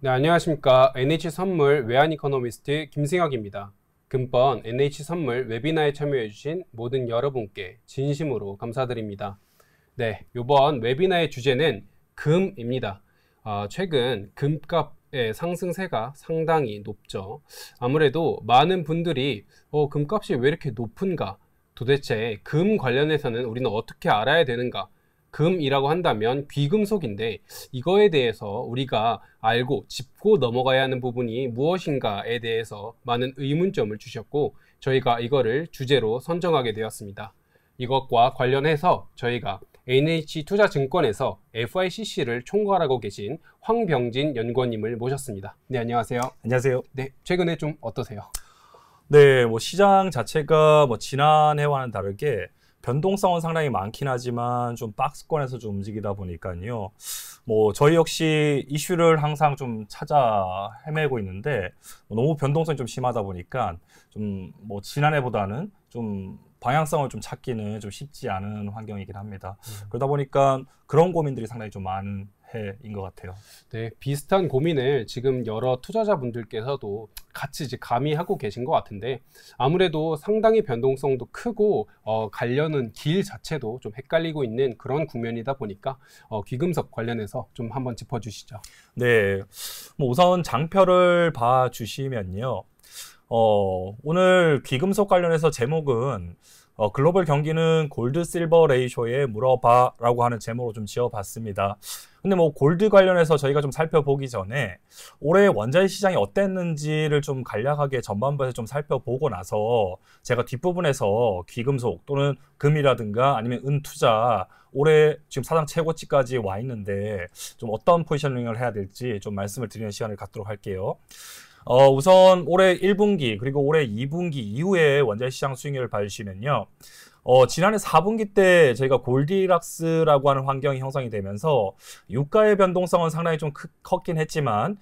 네, 안녕하십니까. NH선물 외환 이코노미스트 김승혁입니다. 금번 NH선물 웨비나에 참여해주신 모든 여러분께 진심으로 감사드립니다. 네, 이번 웨비나의 주제는 금입니다. 최근 금값의 상승세가 상당히 높죠. 아무래도 많은 분들이 금값이 왜 이렇게 높은가? 도대체 금 관련해서는 우리는 어떻게 알아야 되는가? 금이라고 한다면 귀금속인데 이거에 대해서 우리가 알고 짚고 넘어가야 하는 부분이 무엇인가에 대해서 많은 의문점을 주셨고 저희가 이거를 주제로 선정하게 되었습니다. 이것과 관련해서 저희가 NH투자증권에서 FICC를 총괄하고 계신 황병진 연구원님을 모셨습니다. 네, 안녕하세요. 안녕하세요. 네, 최근에 좀 어떠세요? 네, 시장 자체가 지난해와는 다르게 변동성은 상당히 많긴 하지만 좀 박스권에서 좀 움직이다 보니까요. 저희 역시 이슈를 항상 좀 찾아 헤매고 있는데 너무 변동성이 좀 심하다 보니까 좀 지난해보다는 좀 방향성을 좀 찾기는 좀 쉽지 않은 환경이긴 합니다. 그러다 보니까 그런 고민들이 상당히 좀 많은 해인 것 같아요. 네, 비슷한 고민을 지금 여러 투자자분들께서도 같이 이제 가미하고 계신 것 같은데 아무래도 상당히 변동성도 크고 가려는 길 자체도 좀 헷갈리고 있는 그런 국면이다 보니까 귀금속 관련해서 좀 한번 짚어주시죠. 네, 우선 장표를 봐주시면요. 오늘 귀금속 관련해서 제목은 글로벌 경기는 골드 실버 레이쇼에 물어봐 라고 하는 제목으로 좀 지어봤습니다. 근데 골드 관련해서 저희가 좀 살펴보기 전에 올해 원자재 시장이 어땠는지를 좀 간략하게 전반부에서 좀 살펴보고 나서 제가 뒷부분에서 귀금속 또는 금이라든가 아니면 은 투자 올해 지금 사상 최고치까지 와 있는데 좀 어떤 포지셔닝을 해야 될지 좀 말씀을 드리는 시간을 갖도록 할게요. 우선 올해 1분기 그리고 올해 2분기 이후에 원자재 시장 수익률을 봐주시면요. 지난해 4분기 때 저희가 골디락스라고 하는 환경이 형성이 되면서 유가의 변동성은 상당히 좀 컸긴 했지만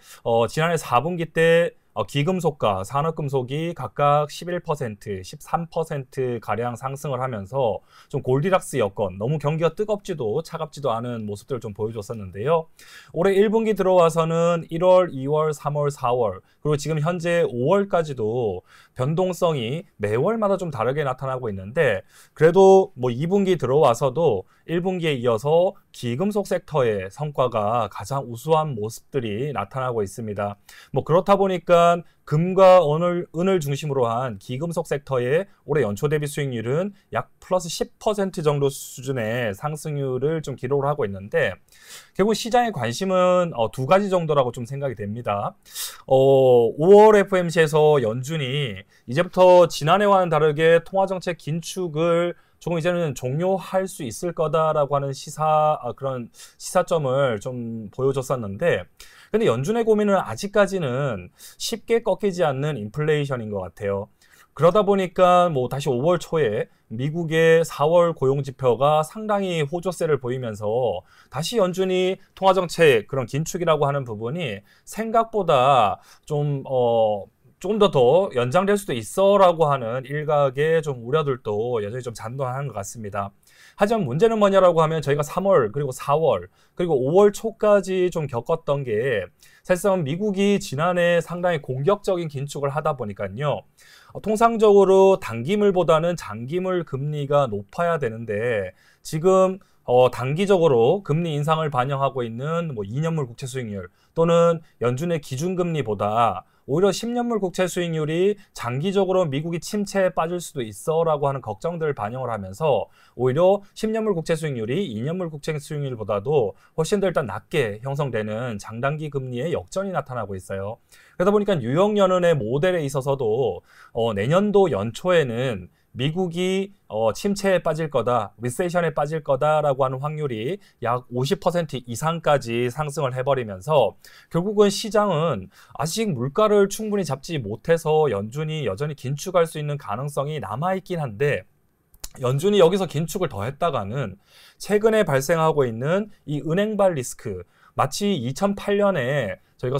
지난해 4분기 때 기금속과 산업금속이 각각 11%, 13%가량 상승을 하면서 좀 골디락스 여건, 너무 경기가 뜨겁지도 차갑지도 않은 모습들을 좀 보여줬었는데요. 올해 1분기 들어와서는 1월, 2월, 3월, 4월, 그리고 지금 현재 5월까지도 변동성이 매월마다 좀 다르게 나타나고 있는데 그래도 2분기 들어와서도 1분기에 이어서 기금속 섹터의 성과가 가장 우수한 모습들이 나타나고 있습니다. 그렇다 보니까 금과 은을 중심으로 한 기금속 섹터의 올해 연초 대비 수익률은 약 플러스 10% 정도 수준의 상승률을 좀 기록을 하고 있는데 결국 시장의 관심은 두 가지 정도라고 좀 생각이 됩니다. 5월 FOMC에서 연준이 이제부터 지난해와는 다르게 통화정책 긴축을 조금 이제는 종료할 수 있을 거다라고 하는 그런 시사점을 좀 보여줬었는데 근데 연준의 고민은 아직까지는 쉽게 꺾이지 않는 인플레이션인 것 같아요. 그러다 보니까 다시 5월 초에 미국의 4월 고용지표가 상당히 호조세를 보이면서 다시 연준이 통화정책 그런 긴축이라고 하는 부분이 생각보다 좀 더 연장될 수도 있어라고 하는 일각의 좀 우려들도 여전히 좀 잔존하는 것 같습니다. 하지만 문제는 뭐냐라고 하면 저희가 3월 그리고 4월 그리고 5월 초까지 좀 겪었던 게 사실상 미국이 지난해 상당히 공격적인 긴축을 하다 보니까요. 통상적으로 단기물보다는 장기물 금리가 높아야 되는데 지금 단기적으로 금리 인상을 반영하고 있는 2년물 국채 수익률 또는 연준의 기준금리보다 오히려 10년물 국채 수익률이 장기적으로 미국이 침체에 빠질 수도 있어라고 하는 걱정들을 반영을 하면서 오히려 10년물 국채 수익률이 2년물 국채 수익률보다도 훨씬 더 일단 낮게 형성되는 장단기 금리의 역전이 나타나고 있어요. 그러다 보니까 뉴욕연은의 모델에 있어서도 내년도 연초에는 미국이 침체에 빠질 거다, 리세션에 빠질 거다라고 하는 확률이 약 50% 이상까지 상승을 해버리면서 결국은 시장은 아직 물가를 충분히 잡지 못해서 연준이 여전히 긴축할 수 있는 가능성이 남아있긴 한데 연준이 여기서 긴축을 더 했다가는 최근에 발생하고 있는 이 은행발 리스크 마치 2008년에 저희가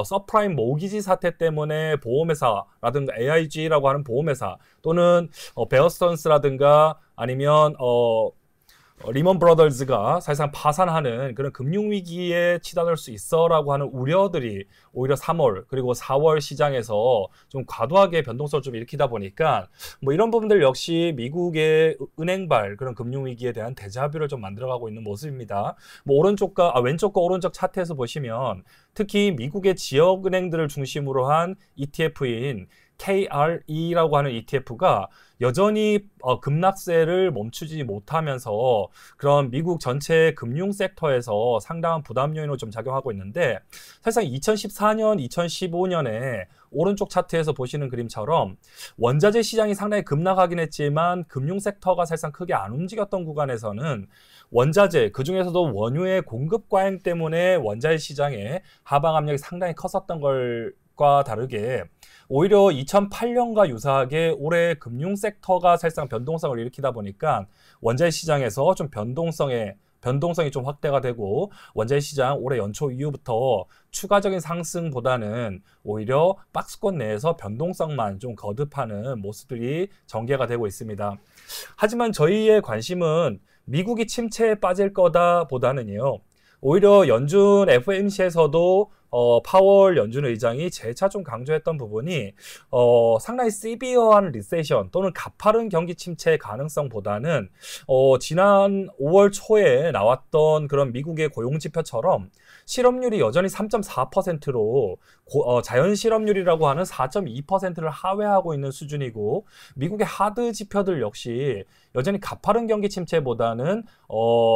서프라임 모기지 사태 때문에 보험회사라든가 AIG라고 하는 보험회사 또는 베어스턴스라든가 아니면 리먼 브러더스가 사실상 파산하는 그런 금융위기에 치닫을 수 있어라고 하는 우려들이 오히려 3월 그리고 4월 시장에서 좀 과도하게 변동성을 좀 일으키다 보니까 뭐 이런 부분들 역시 미국의 은행발 그런 금융위기에 대한 대자뷰를 좀 만들어가고 있는 모습입니다. 뭐 왼쪽과 오른쪽 차트에서 보시면 특히 미국의 지역은행들을 중심으로 한 ETF인 KRE라고 하는 ETF가 여전히 급락세를 멈추지 못하면서 그런 미국 전체 금융 섹터에서 상당한 부담 요인으로 좀 작용하고 있는데 사실상 2014년, 2015년에 오른쪽 차트에서 보시는 그림처럼 원자재 시장이 상당히 급락하긴 했지만 금융 sek터가 사실상 크게 안 움직였던 구간에서는 원자재, 그중에서도 원유의 공급 과잉 때문에 원자재 시장의 하방 압력이 상당히 컸었던 걸과 다르게 오히려 2008년과 유사하게 올해 금융 섹터가 사실상 변동성을 일으키다 보니까 원자재 시장에서 좀 변동성이 좀 확대가 되고 원자재 시장 올해 연초 이후부터 추가적인 상승보다는 오히려 박스권 내에서 변동성만 좀 거듭하는 모습들이 전개가 되고 있습니다. 하지만 저희의 관심은 미국이 침체에 빠질 거다 보다는요. 오히려 연준 FOMC에서도 파월 연준 의장이 재차 좀 강조했던 부분이 상당히 시비어한 리세션 또는 가파른 경기 침체의 가능성보다는 지난 5월 초에 나왔던 그런 미국의 고용 지표처럼 실업률이 여전히 3.4%로 자연 실업률이라고 하는 4.2%를 하회하고 있는 수준이고 미국의 하드 지표들 역시 여전히 가파른 경기 침체보다는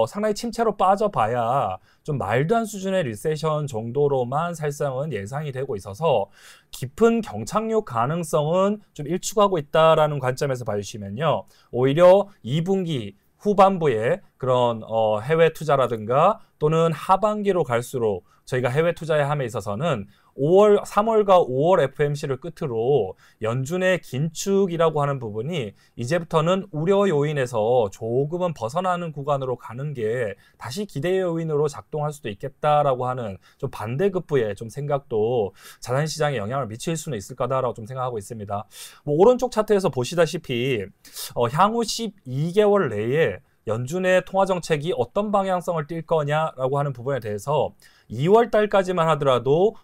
상당히 침체로 빠져봐야 좀 마일드한 수준의 리세션 정도로만 사실상은 예상이 되고 있어서 깊은 경착륙 가능성은 좀 일축하고 있다라는 관점에서 봐주시면요. 오히려 2분기 후반부에 그런 해외 투자라든가 또는 하반기로 갈수록 저희가 해외 투자의 함에 있어서는 3월과 5월 FOMC를 끝으로 연준의 긴축이라고 하는 부분이 이제부터는 우려 요인에서 조금은 벗어나는 구간으로 가는 게 다시 기대 요인으로 작동할 수도 있겠다라고 하는 좀 반대급부의 좀 생각도 자산시장에 영향을 미칠 수는 있을 거다라고 좀 생각하고 있습니다. 뭐 오른쪽 차트에서 보시다시피 향후 12개월 내에 연준의 통화 정책이 어떤 방향성을 띌 거냐라고 하는 부분에 대해서 2월 달까지만 하더라도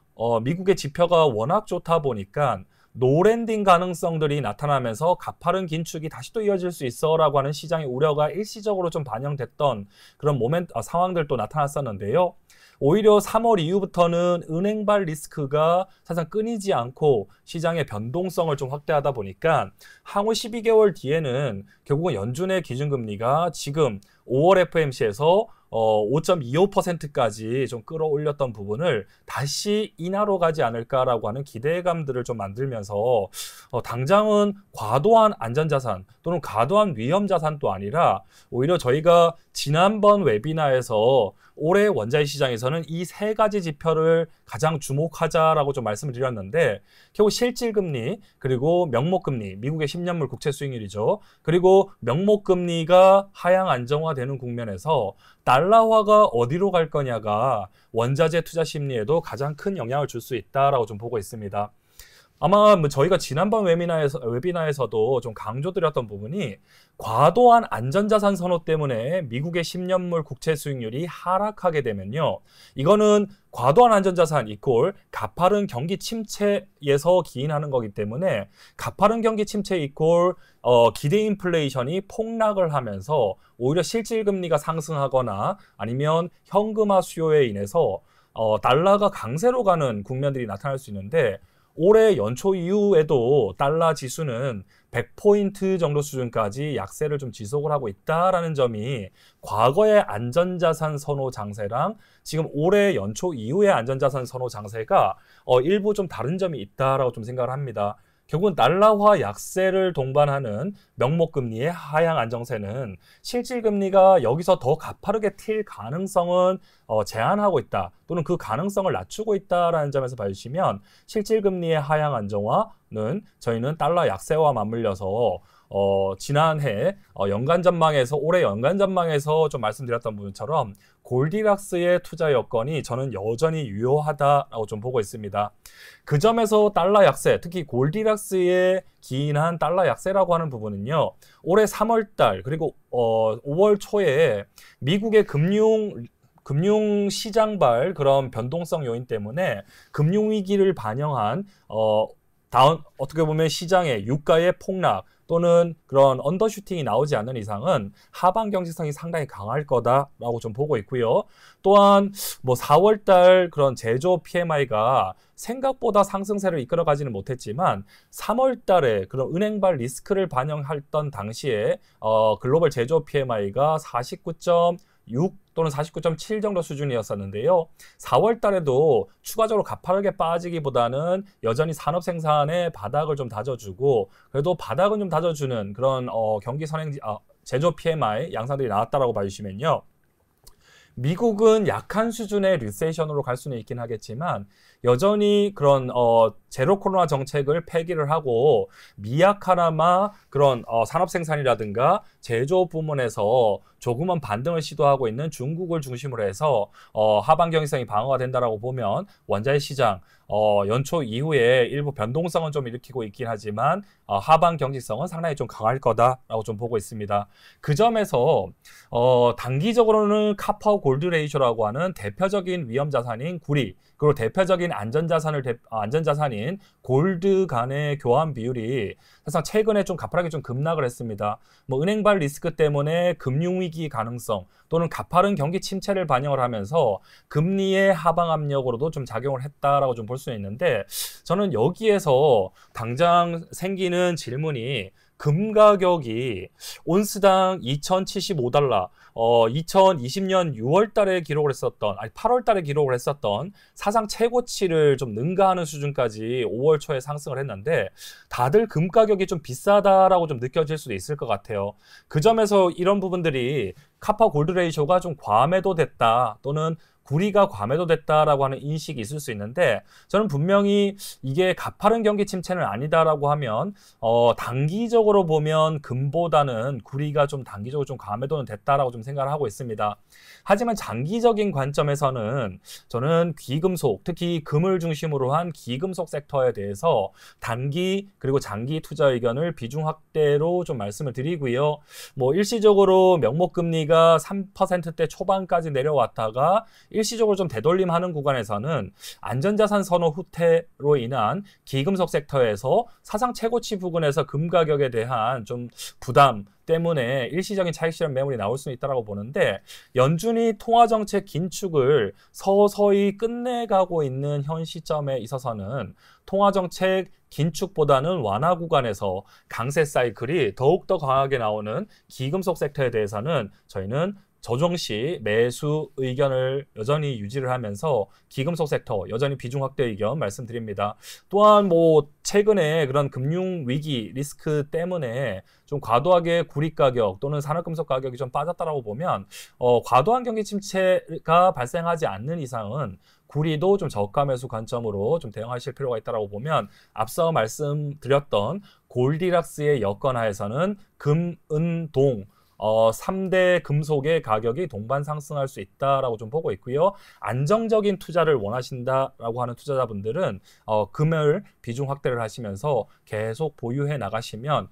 미국의 지표가 워낙 좋다 보니까 노랜딩 가능성들이 나타나면서 가파른 긴축이 다시 또 이어질 수 있어라고 하는 시장의 우려가 일시적으로 좀 반영됐던 그런 상황들도 나타났었는데요. 오히려 3월 이후부터는 은행발 리스크가 사실상 끊이지 않고 시장의 변동성을 좀 확대하다 보니까 향후 12개월 뒤에는 결국은 연준의 기준금리가 지금 5월 FOMC에서 5.25%까지 좀 끌어올렸던 부분을 다시 인하로 가지 않을까라고 하는 기대감들을 좀 만들면서 당장은 과도한 안전자산 또는 과도한 위험자산도 아니라 오히려 저희가 지난번 웨비나에서 올해 원자재 시장에서는 이 세 가지 지표를 가장 주목하자라고 좀 말씀을 드렸는데 결국 실질금리 그리고 명목금리 미국의 10년물 국채 수익률이죠. 그리고 명목금리가 하향 안정화되는 국면에서 달러화가 어디로 갈 거냐가 원자재 투자 심리에도 가장 큰 영향을 줄 수 있다라고 좀 보고 있습니다. 아마 저희가 지난번 웨비나에서도 좀 강조드렸던 부분이 과도한 안전자산 선호 때문에 미국의 10년물 국채 수익률이 하락하게 되면요. 이거는 과도한 안전자산 이꼴 가파른 경기 침체에서 기인하는 거기 때문에 가파른 경기 침체 이꼴 기대 인플레이션이 폭락을 하면서 오히려 실질금리가 상승하거나 아니면 현금화 수요에 인해서 달러가 강세로 가는 국면들이 나타날 수 있는데 올해 연초 이후에도 달러 지수는 100포인트 정도 수준까지 약세를 좀 지속을 하고 있다라는 점이 과거의 안전자산 선호 장세랑 지금 올해 연초 이후의 안전자산 선호 장세가 일부 좀 다른 점이 있다라고 좀 생각을 합니다. 결국은 달러화 약세를 동반하는 명목금리의 하향 안정세는 실질금리가 여기서 더 가파르게 튈 가능성은 제한하고 있다. 또는 그 가능성을 낮추고 있다라는 점에서 봐주시면 실질금리의 하향 안정화는 저희는 달러 약세와 맞물려서 지난해 연간 전망에서 올해 연간 전망에서 좀 말씀드렸던 부분처럼 골디락스의 투자 여건이 저는 여전히 유효하다라고 좀 보고 있습니다. 그 점에서 달러 약세, 특히 골디락스의 기인한 달러 약세라고 하는 부분은요. 올해 3월달 그리고 5월 초에 미국의 금융시장발 그런 변동성 요인 때문에 금융위기를 반영한 어떻게 보면 시장의 유가의 폭락 또는 그런 언더슈팅이 나오지 않는 이상은 하반 경직성이 상당히 강할 거다라고 좀 보고 있고요. 또한 뭐 4월달 그런 제조 PMI가 생각보다 상승세를 이끌어가지는 못했지만 3월달에 그런 은행발 리스크를 반영했던 당시에 글로벌 제조 PMI가 49.6 또는 49.7 정도 수준이었었는데요. 4월 달에도 추가적으로 가파르게 빠지기보다는 여전히 산업 생산의 바닥을 좀 다져주고 그래도 바닥은 좀 다져주는 그런 경기 선행지 제조 PMI 양상들이 나왔다라고 봐주시면요. 미국은 약한 수준의 리세션으로 갈 수는 있긴 하겠지만 여전히 그런 제로 코로나 정책을 폐기를 하고 미약하나마 그런 산업 생산이라든가 제조 부문에서 조금은 반등을 시도하고 있는 중국을 중심으로 해서 하반 경직성이 방어가 된다라고 보면 원자재 시장 연초 이후에 일부 변동성은 좀 일으키고 있긴 하지만 하반 경직성은 상당히 좀 강할 거다라고 좀 보고 있습니다. 그 점에서 단기적으로는 카파오 골드 레이쇼라고 하는 대표적인 위험 자산인 구리 그리고 대표적인 안전자산인 골드 간의 교환 비율이 사실상 최근에 좀 가파르게 좀 급락을 했습니다. 뭐 은행발 리스크 때문에 금융위기 가능성 또는 가파른 경기 침체를 반영을 하면서 금리의 하방 압력으로도 좀 작용을 했다라고 좀 볼 수 있는데 저는 여기에서 당장 생기는 질문이 금 가격이 온스당 2,075달러 2020년 6월 달에 기록을 했었던 8월 달에 기록을 했었던 사상 최고치를 좀 능가하는 수준까지 5월 초에 상승을 했는데 다들 금 가격이 좀 비싸다라고 좀 느껴질 수도 있을 것 같아요. 그 점에서 이런 부분들이 카파 골드 레이쇼가 좀 과매도됐다 또는 구리가 과매도됐다라고 하는 인식이 있을 수 있는데 저는 분명히 이게 가파른 경기 침체는 아니다라고 하면 단기적으로 보면 금보다는 구리가 좀 단기적으로 좀 과매도는 됐다라고 좀 생각을 하고 있습니다. 하지만 장기적인 관점에서는 저는 귀금속, 특히 금을 중심으로 한 귀금속 섹터에 대해서 단기 그리고 장기 투자 의견을 비중 확대로 좀 말씀을 드리고요. 뭐 일시적으로 명목금리가 3%대 초반까지 내려왔다가 일시적으로 좀 되돌림하는 구간에서는 안전자산 선호 후퇴로 인한 기금속 섹터에서 사상 최고치 부근에서 금 가격에 대한 좀 부담 때문에 일시적인 차익 실현 매물이 나올 수 있다고 보는데 연준이 통화정책 긴축을 서서히 끝내가고 있는 현 시점에 있어서는 통화정책 긴축보다는 완화 구간에서 강세 사이클이 더욱더 강하게 나오는 기금속 섹터에 대해서는 저희는 조정 시 매수 의견을 여전히 유지를 하면서 기금속 섹터 여전히 비중 확대 의견 말씀드립니다. 또한 뭐 최근에 그런 금융 위기 리스크 때문에 좀 과도하게 구리 가격 또는 산업금속 가격이 좀 빠졌다라고 보면 과도한 경기 침체가 발생하지 않는 이상은 구리도 좀 저가 매수 관점으로 좀 대응하실 필요가 있다고 보면 앞서 말씀드렸던 골디락스의 여건 하에서는 금, 은, 동 3대 금속의 가격이 동반 상승할 수 있다라고 좀 보고 있고요. 안정적인 투자를 원하신다라고 하는 투자자분들은 금을 비중 확대를 하시면서 계속 보유해 나가시면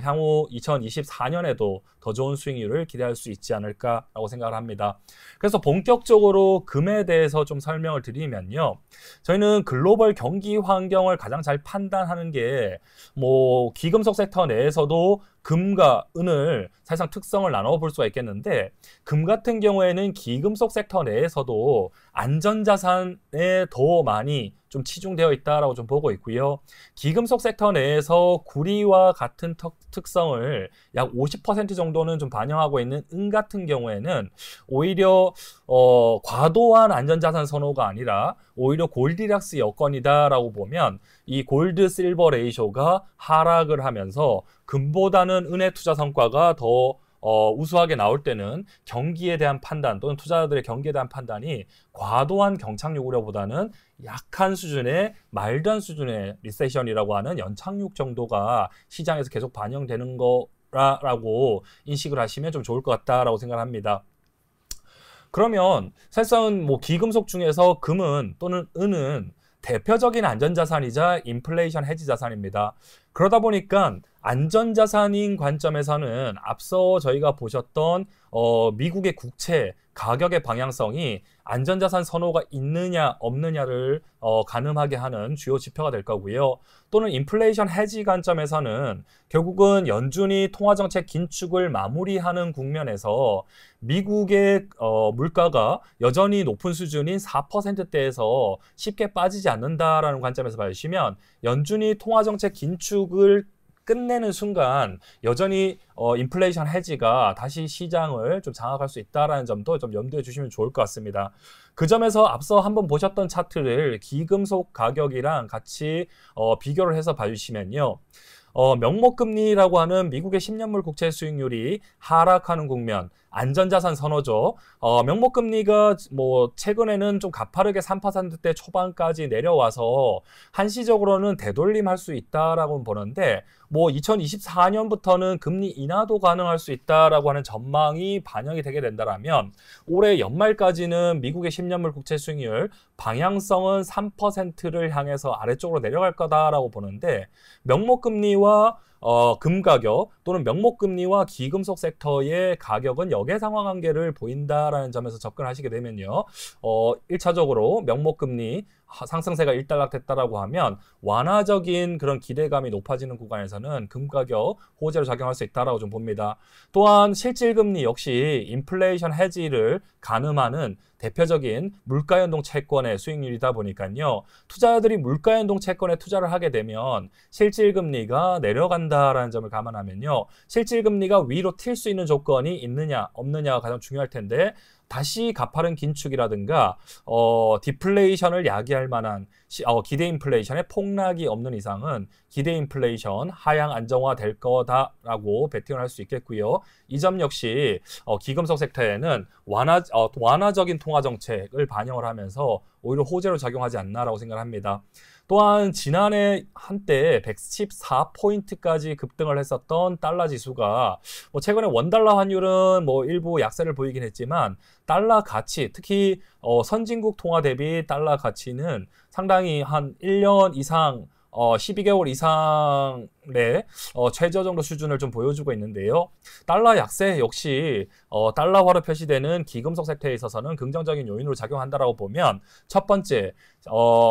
향후 2024년에도 더 좋은 수익률을 기대할 수 있지 않을까라고 생각을 합니다. 그래서 본격적으로 금에 대해서 좀 설명을 드리면요. 저희는 글로벌 경기 환경을 가장 잘 판단하는 게 뭐 기금속 섹터 내에서도 금과 은을 사실상 특성을 나눠 볼 수가 있겠는데 금 같은 경우에는 기금속 sek터 내에서도 안전자산에 더 많이 좀 치중되어 있다라고 좀 보고 있고요. 기금속 섹터 내에서 구리와 같은 특성을 약 50% 정도는 좀 반영하고 있는 은 같은 경우에는 오히려 과도한 안전자산 선호가 아니라 오히려 골디락스 여건이다라고 보면 이 골드 실버 레이쇼가 하락을 하면서 금보다는 은의 투자 성과가 더 우수하게 나올 때는 경기에 대한 판단 또는 투자자들의 경기에 대한 판단이 과도한 경착륙 우려보다는 약한 수준의 말도 안 수준의 리세션이라고 하는 연착륙 정도가 시장에서 계속 반영되는 거라고 인식을 하시면 좀 좋을 것 같다라고 생각합니다. 그러면 사실상 뭐 기금속 중에서 금은 또는 은은 대표적인 안전자산이자 인플레이션 해지 자산입니다. 그러다 보니까 안전자산인 관점에서는 앞서 저희가 보셨던 미국의 국채 가격의 방향성이 안전자산 선호가 있느냐 없느냐를 가늠하게 하는 주요 지표가 될 거고요. 또는 인플레이션 해지 관점에서는 결국은 연준이 통화정책 긴축을 마무리하는 국면에서 미국의 물가가 여전히 높은 수준인 4%대에서 쉽게 빠지지 않는다라는 관점에서 봐주시면 연준이 통화정책 긴축을 끝내는 순간 여전히 인플레이션 해지가 다시 시장을 좀 장악할 수 있다는 점도 좀 염두에 주시면 좋을 것 같습니다. 그 점에서 앞서 한번 보셨던 차트를 기금속 가격이랑 같이 비교를 해서 봐주시면요. 명목금리라고 하는 미국의 10년물 국채 수익률이 하락하는 국면, 안전자산 선호죠. 명목금리가 뭐 최근에는 좀 가파르게 3%대 초반까지 내려와서 한시적으로는 되돌림할 수 있다라고 보는데 뭐 2024년부터는 금리 인하도 가능할 수 있다라고 하는 전망이 반영이 되게 된다라면 올해 연말까지는 미국의 10년물 국채 수익률 방향성은 3%를 향해서 아래쪽으로 내려갈 거다라고 보는데 명목금리와 금 가격 또는 명목금리와 기금속 섹터의 가격은 역외상관관계를 보인다라는 점에서 접근하시게 되면요. 1차적으로 명목금리 상승세가 일단락됐다라고 하면 완화적인 그런 기대감이 높아지는 구간에서는 금 가격 호재로 작용할 수 있다라고 좀 봅니다. 또한 실질금리 역시 인플레이션 해지를 가늠하는 대표적인 물가연동 채권의 수익률이다 보니까요. 투자자들이 물가연동 채권에 투자를 하게 되면 실질금리가 내려간다라는 점을 감안하면요. 실질금리가 위로 튈 수 있는 조건이 있느냐 없느냐가 가장 중요할 텐데 다시 가파른 긴축이라든가 디플레이션을 야기할 만한 기대 인플레이션의 폭락이 없는 이상은 기대 인플레이션 하향 안정화될 거다라고 베팅을 할 수 있겠고요. 이 점 역시 기금속 섹터에는 완화적인 통화 정책을 반영을 하면서 오히려 호재로 작용하지 않나라고 생각합니다. 또한 지난해 한때 114포인트까지 급등을 했었던 달러 지수가 뭐 최근에 원달러 환율은 뭐 일부 약세를 보이긴 했지만 달러 가치, 특히 선진국 통화 대비 달러 가치는 상당히 한 1년 이상 12개월 이상의 최저 정도 수준을 좀 보여주고 있는데요. 달러 약세 역시 달러화로 표시되는 기금속 섹터에 있어서는 긍정적인 요인으로 작용한다라고 보면 첫 번째,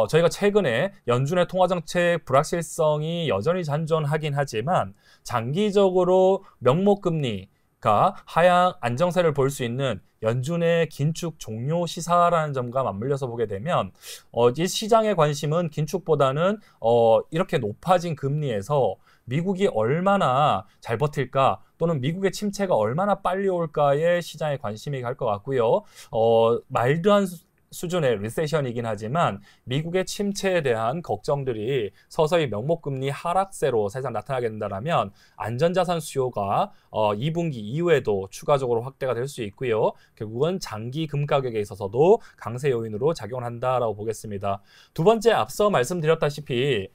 저희가 최근에 연준의 통화정책 불확실성이 여전히 잔존하긴 하지만 장기적으로 명목금리가 하향 안정세를 볼 수 있는 연준의 긴축 종료 시사라는 점과 맞물려서 보게 되면 이 시장의 관심은 긴축보다는 이렇게 높아진 금리에서 미국이 얼마나 잘 버틸까 또는 미국의 침체가 얼마나 빨리 올까에 시장의 관심이 갈 것 같고요. 말도 안 수준의 리세션이긴 하지만 미국의 침체에 대한 걱정들이 서서히 명목금리 하락세로 세상 나타나게 된다면 안전자산 수요가 2분기 이후에도 추가적으로 확대가 될 수 있고요. 결국은 장기 금 가격에 있어서도 강세 요인으로 작용을 한다라고 보겠습니다. 두 번째, 앞서 말씀드렸다시피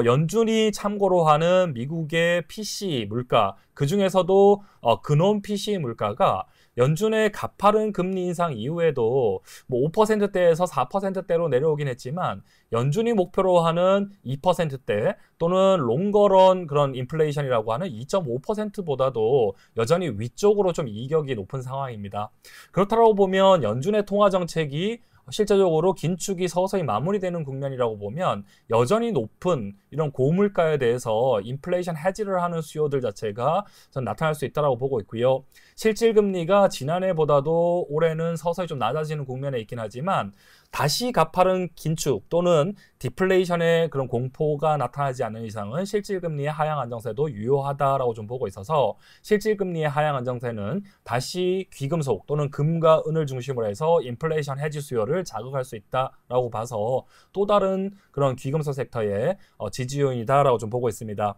연준이 참고로 하는 미국의 PC 물가, 그 중에서도 근원 PC 물가가 연준의 가파른 금리 인상 이후에도 뭐 5%대에서 4%대로 내려오긴 했지만 연준이 목표로 하는 2%대 또는 롱거런 그런 인플레이션이라고 하는 2.5%보다도 여전히 위쪽으로 좀 이격이 높은 상황입니다. 그렇다고 보면 연준의 통화 정책이 실제적으로 긴축이 서서히 마무리되는 국면이라고 보면 여전히 높은 이런 고물가에 대해서 인플레이션 해지를 하는 수요들 자체가 전 나타날 수 있다고 보고 있고요. 실질금리가 지난해보다도 올해는 서서히 좀 낮아지는 국면에 있긴 하지만 다시 가파른 긴축 또는 디플레이션의 그런 공포가 나타나지 않는 이상은 실질금리의 하향 안정세도 유효하다라고 좀 보고 있어서 실질금리의 하향 안정세는 다시 귀금속 또는 금과 은을 중심으로 해서 인플레이션 해지 수요를 자극할 수 있다라고 봐서 또 다른 그런 귀금속 섹터의 지지 요인이다라고 좀 보고 있습니다.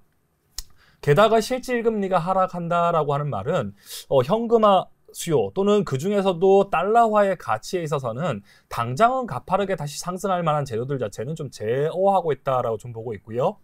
게다가 실질금리가 하락한다라고 하는 말은 현금화 수요 또는 그 중에서도 달러화의 가치에 있어서는 당장은 가파르게 다시 상승할 만한 재료들 자체는 좀 제어하고 있다라고 좀 보고 있고요.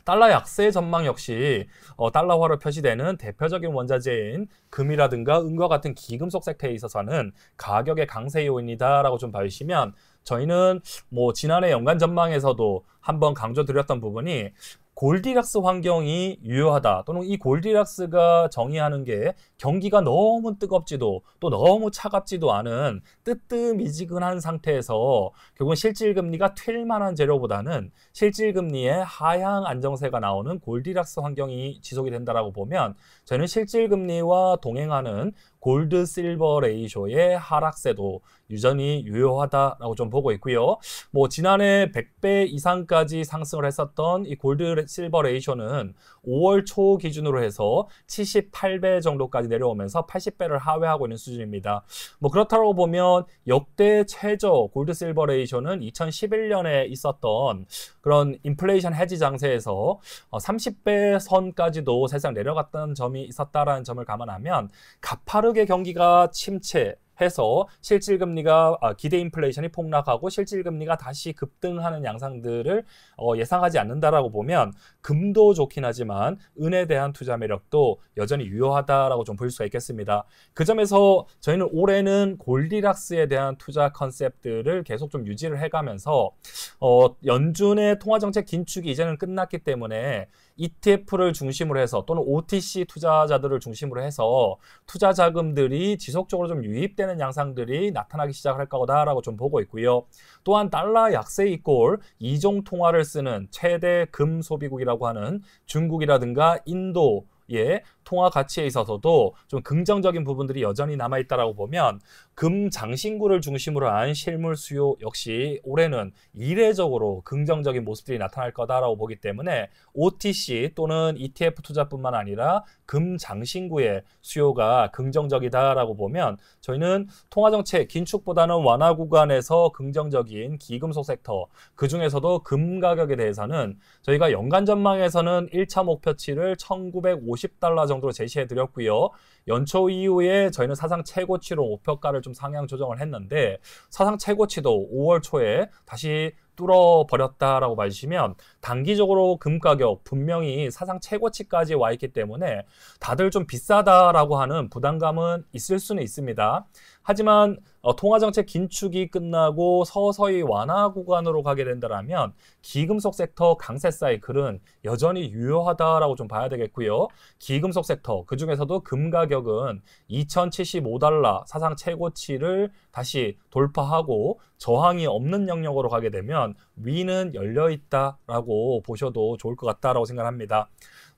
달러 약세 전망 역시 달러화로 표시되는 대표적인 원자재인 금이라든가 은과 같은 기금속 섹터에 있어서는 가격의 강세 요인이다라고 좀 봐주시면, 저희는 뭐 지난해 연간 전망에서도 한번 강조드렸던 부분이 골디락스 환경이 유효하다, 또는 이 골디락스가 정의하는 게 경기가 너무 뜨겁지도 또 너무 차갑지도 않은 뜨뜻미지근한 상태에서 결국은 실질금리가 튈 만한 재료보다는 실질금리의 하향 안정세가 나오는 골디락스 환경이 지속이 된다라고 보면, 저희는 실질금리와 동행하는 골드 실버 레이쇼의 하락세도 여전히 유효하다라고 좀 보고 있고요. 뭐 지난해 100배 이상까지 상승을 했었던 이 골드 실버 레이쇼는 5월 초 기준으로 해서 78배 정도까지 내려오면서 80배를 하회하고 있는 수준입니다. 뭐 그렇다고 보면 역대 최저 골드 실버 레이쇼는 2011년에 있었던 그런 인플레이션 해지 장세에서 30배 선까지도 사실상 내려갔던 점이 있었다라는 점을 감안하면, 가파르게 경기가 침체해서 실질금리가 기대 인플레이션이 폭락하고 실질금리가 다시 급등하는 양상들을 예상하지 않는다라고 보면, 금도 좋긴 하지만 은에 대한 투자 매력도 여전히 유효하다라고 좀 볼 수가 있겠습니다. 그 점에서 저희는 올해는 골디락스에 대한 투자 컨셉들을 계속 좀 유지를 해가면서 연준의 통화정책 긴축이 이제는 끝났기 때문에 ETF를 중심으로 해서 또는 OTC 투자자들을 중심으로 해서 투자 자금들이 지속적으로 좀 유입되는 양상들이 나타나기 시작할 거다라고 좀 보고 있고요. 또한 달러 약세 이꼴 이종 통화를 쓰는 최대 금 소비국이라고 하는 중국이라든가 인도의 통화 가치에 있어서도 좀 긍정적인 부분들이 여전히 남아있다라고 보면, 금 장신구를 중심으로 한 실물 수요 역시 올해는 이례적으로 긍정적인 모습들이 나타날 거다라고 보기 때문에 OTC 또는 ETF 투자뿐만 아니라 금 장신구의 수요가 긍정적이다라고 보면, 저희는 통화정책 긴축보다는 완화 구간에서 긍정적인 기금속 섹터, 그 중에서도 금 가격에 대해서는 저희가 연간 전망에서는 1차 목표치를 1950달러 정도로 제시해 드렸고요. 연초 이후에 저희는 사상 최고치로 목표가를 좀 상향 조정을 했는데, 사상 최고치도 5월 초에 다시 뚫어버렸다라고 봐주시면, 단기적으로 금 가격 분명히 사상 최고치까지 와 있기 때문에 다들 좀 비싸다라고 하는 부담감은 있을 수는 있습니다. 하지만 통화정책 긴축이 끝나고 서서히 완화 구간으로 가게 된다면 기금속 섹터 강세 사이클은 여전히 유효하다라고 좀 봐야 되겠고요. 기금속 섹터, 그 중에서도 금 가격은 2075달러 사상 최고치를 다시 돌파하고 저항이 없는 영역으로 가게 되면 위는 열려있다라고 보셔도 좋을 것 같다라고 생각합니다.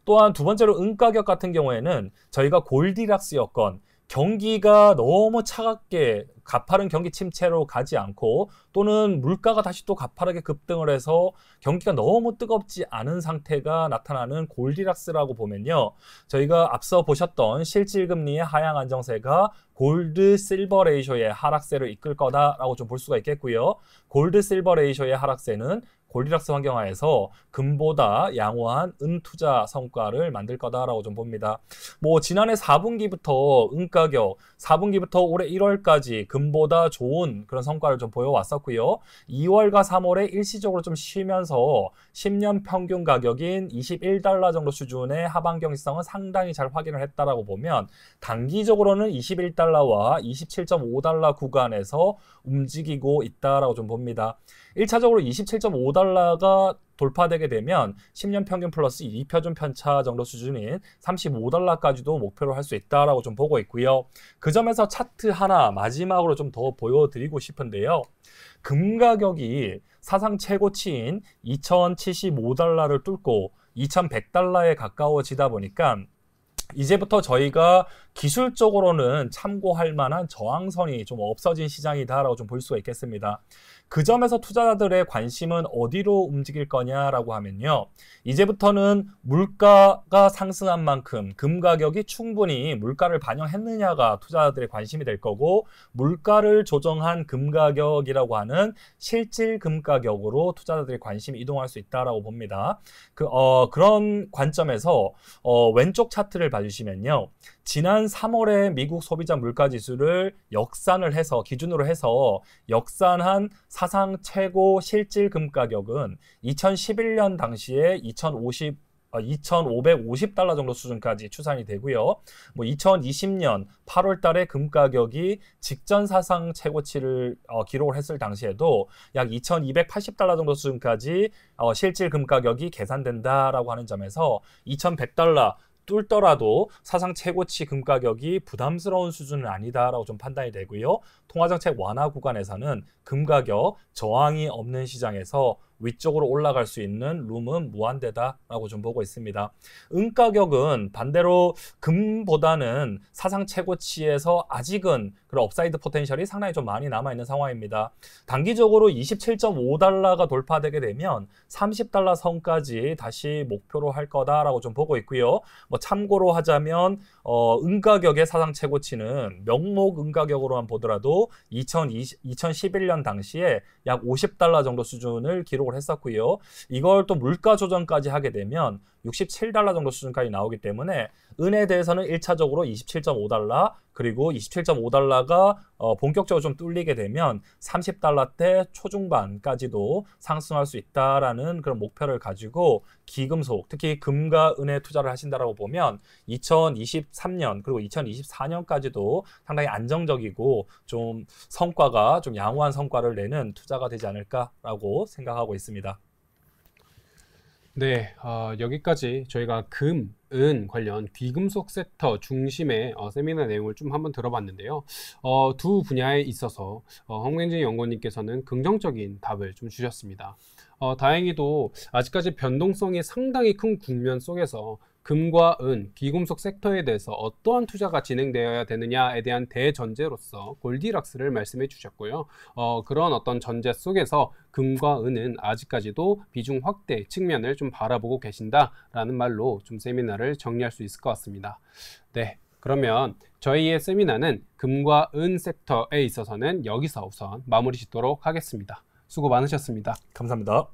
또한 두 번째로 은 가격 같은 경우에는 저희가 골디락스 여건, 경기가 너무 차갑게 가파른 경기 침체로 가지 않고, 또는 물가가 다시 또 가파르게 급등을 해서 경기가 너무 뜨겁지 않은 상태가 나타나는 골디락스라고 보면요, 저희가 앞서 보셨던 실질금리의 하향 안정세가 골드 실버 레이쇼의 하락세를 이끌 거다라고 좀 볼 수가 있겠고요. 골드 실버 레이쇼의 하락세는 골디락스 환경하에서 금보다 양호한 은 투자 성과를 만들 거다라고 좀 봅니다. 뭐 지난해 4분기부터 은 가격, 4분기부터 올해 1월까지 금보다 좋은 그런 성과를 좀 보여왔었고요. 2월과 3월에 일시적으로 좀 쉬면서 10년 평균 가격인 21달러 정도 수준의 하방 경직성은 상당히 잘 확인을 했다라고 보면, 단기적으로는 21달러와 27.5달러 구간에서 움직이고 있다라고 좀 봅니다. 1차적으로 27.5달러가 돌파되게 되면 10년 평균 플러스 2표준 편차 정도 수준인 35달러까지도 목표로 할 수 있다라고 좀 보고 있고요. 그 점에서 차트 하나 마지막으로 좀 더 보여드리고 싶은데요. 금 가격이 사상 최고치인 2075달러를 뚫고 2100달러에 가까워지다 보니까 이제부터 저희가 기술적으로는 참고할 만한 저항선이 좀 없어진 시장이다라고 좀 볼 수가 있겠습니다. 그 점에서 투자자들의 관심은 어디로 움직일 거냐라고 하면요. 이제부터는 물가가 상승한 만큼 금 가격이 충분히 물가를 반영했느냐가 투자자들의 관심이 될 거고, 물가를 조정한 금 가격이라고 하는 실질 금 가격으로 투자자들의 관심이 이동할 수 있다라고 봅니다. 그런 관점에서 왼쪽 차트를 봐주시면요. 지난 3월에 미국 소비자 물가지수를 역산을 해서 기준으로 해서 역산한 사상 최고 실질 금 가격은 2011년 당시에 2,550달러 정도 수준까지 추산이 되고요. 2020년 8월 달에 금 가격이 직전 사상 최고치를 기록을 했을 당시에도 약 2,280달러 정도 수준까지 실질 금 가격이 계산된다라고 하는 점에서 2,100달러 뚫더라도 사상 최고치 금 가격이 부담스러운 수준은 아니다라고 좀 판단이 되고요. 통화정책 완화 구간에서는 금 가격 저항이 없는 시장에서 위쪽으로 올라갈 수 있는 룸은 무한대다라고 좀 보고 있습니다. 은 가격은 반대로 금보다는 사상 최고치에서 아직은 그런 업사이드 포텐셜이 상당히 좀 많이 남아있는 상황입니다. 단기적으로 27.5달러가 돌파되게 되면 30달러 선까지 다시 목표로 할 거다라고 좀 보고 있고요. 참고로 하자면 은 가격의 사상 최고치는 명목 은 가격으로만 보더라도 2011년 당시에 약 50달러 정도 수준을 기록을 했었고요. 이걸 또 물가 조정까지 하게 되면 67달러 정도 수준까지 나오기 때문에 은에 대해서는 1차적으로 27.5달러, 그리고 27.5달러가 본격적으로 좀 뚫리게 되면 30달러대 초중반까지도 상승할 수 있다라는 그런 목표를 가지고 기금속, 특히 금과 은에 투자를 하신다라고 보면 2023년 그리고 2024년까지도 상당히 안정적이고 좀 성과가 좀 양호한 성과를 내는 투자가 되지 않을까라고 생각하고 있습니다. 네, 여기까지 저희가 금, 은 관련 귀금속 섹터 중심의 세미나 내용을 좀 한번 들어봤는데요. 두 분야에 있어서 황명진 연구원님께서는 긍정적인 답을 좀 주셨습니다. 다행히도 아직까지 변동성이 상당히 큰 국면 속에서 금과 은, 귀금속 섹터에 대해서 어떠한 투자가 진행되어야 되느냐에 대한 대전제로서 골디락스를 말씀해 주셨고요. 그런 어떤 전제 속에서 금과 은은 아직까지도 비중 확대 측면을 좀 바라보고 계신다라는 말로 좀 세미나를 정리할 수 있을 것 같습니다. 네, 그러면 저희의 세미나는 금과 은 섹터에 있어서는 여기서 우선 마무리 짓도록 하겠습니다. 수고 많으셨습니다. 감사합니다.